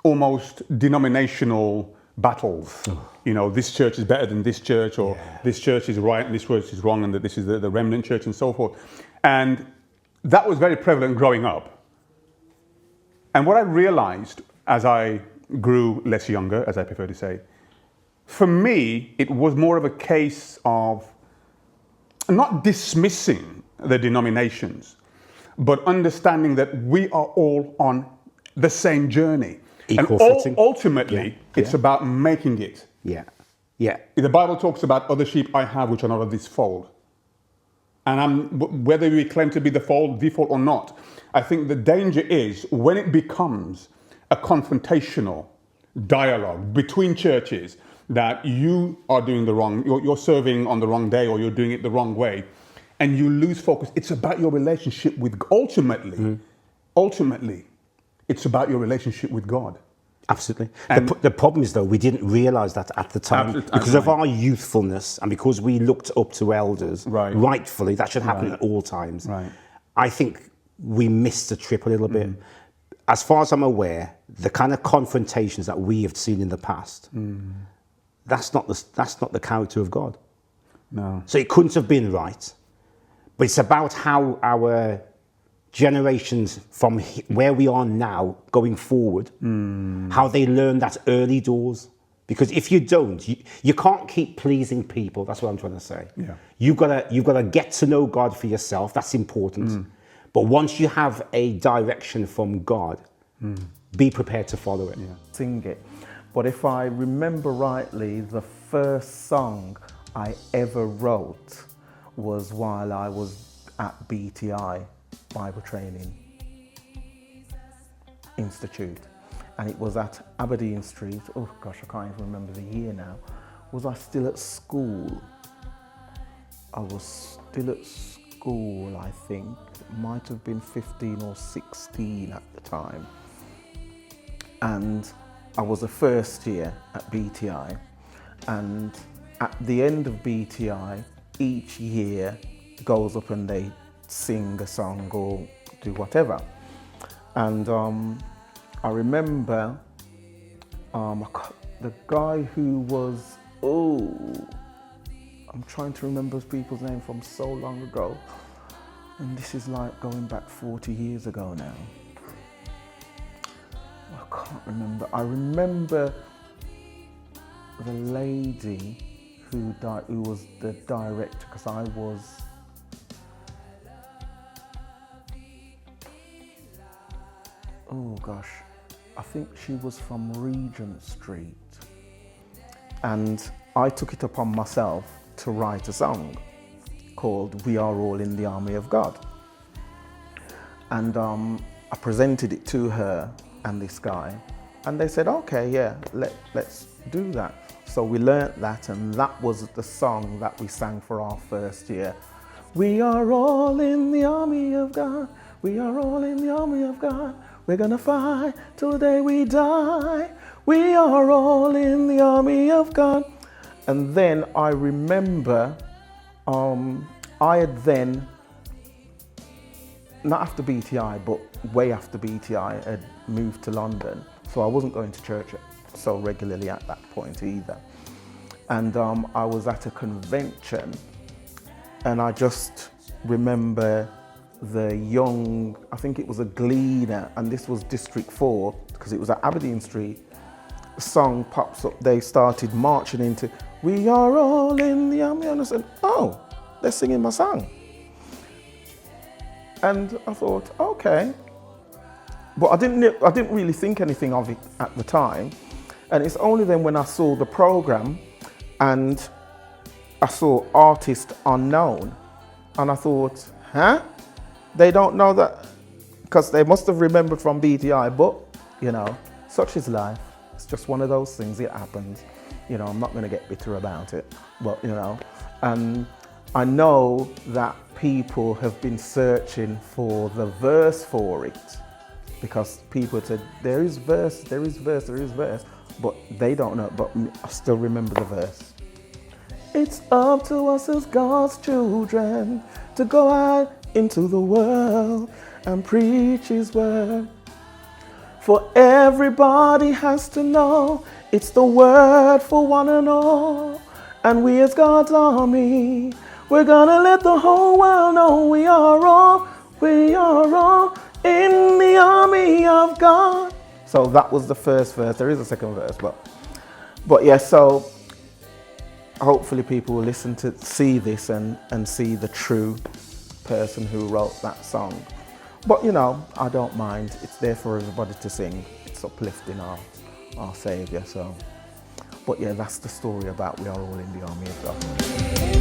almost denominational battles. This church is better than this church, or this church is right and this church is wrong, and that this is the remnant church and so forth. And that was very prevalent growing up. And what I realized as I grew less younger, as I prefer to say, for me, it was more of a case of not dismissing the denominations, but understanding that we are all on the same journey. Equal and footing. Ultimately, it's about making it. Yeah. The Bible talks about other sheep I have which are not of this fold. And whether we claim to be the default or not, I think the danger is when it becomes a confrontational dialogue between churches that you are doing the wrong, you're serving on the wrong day, or you're doing it the wrong way, and you lose focus. It's about your relationship with, ultimately, it's about your relationship with God. Absolutely. The problem is, though, we didn't realise that at the time because of our youthfulness and because we looked up to elders, rightfully, that should happen at all times. I think we missed the trip a little bit. As far as I'm aware, the kind of confrontations that we have seen in the past, that's not the character of God. No. So it couldn't have been right. But it's about how our generations from where we are now going forward, how they learn that early doors. Because if you don't, you can't keep pleasing people. That's what I'm trying to say. Yeah. You've got to get to know God for yourself. That's important. But once you have a direction from God, be prepared to follow it. Sing it. But if I remember rightly, the first song I ever wrote was while I was at BTI, Bible Training Institute, and it was at Aberdeen Street. Oh gosh, I can't even remember the year now. Was I still at school? I was still at school, I think. It might have been 15 or 16 at the time. And I was a first year at BTI, and at the end of BTI, each year goes up and they sing a song or do whatever. And I remember the guy who was, I'm trying to remember people's name from so long ago. And this is like going back 40 years ago now. I can't remember. I remember the lady who was the director, because I was, oh gosh, I think she was from Regent Street. And I took it upon myself to write a song called We Are All in the Army of God. And I presented it to her and this guy, and they said, okay, yeah, let's do that. So we learnt that, and that was the song that we sang for our first year. We are all in the army of God. We are all in the army of God. We're gonna fight till the day we die. We are all in the army of God. And then I remember I had then, not after BTI, but way after BTI, had moved to London. So I wasn't going to church so regularly at that point either. And I was at a convention, and I just remember the young, I think it was a Gleaner, and this was District 4, because it was at Aberdeen Street. The song pops up, they started marching into, we are all in the army, and I said, oh, they're singing my song. And I thought, okay. But I didn't really think anything of it at the time. And it's only then when I saw the program and I saw Artist Unknown, and I thought, huh? They don't know that, because they must have remembered from BTI, but, you know, such is life. It's just one of those things, it happens. You know, I'm not gonna get bitter about it, but, you know. And I know that people have been searching for the verse for it, because people said, there is verse, there is verse, there is verse, but they don't know, but I still remember the verse. It's up to us as God's children to go out into the world and preach His word. For everybody has to know it's the word for one and all. And we as God's army, we're gonna let the whole world know we are all in the army of God. So that was the first verse. There is a second verse, but yeah, so hopefully people will listen to see this and see the true person who wrote that song. But you know, I don't mind. It's there for everybody to sing. It's uplifting our Saviour. So, but yeah, that's the story about we are all in the army of God.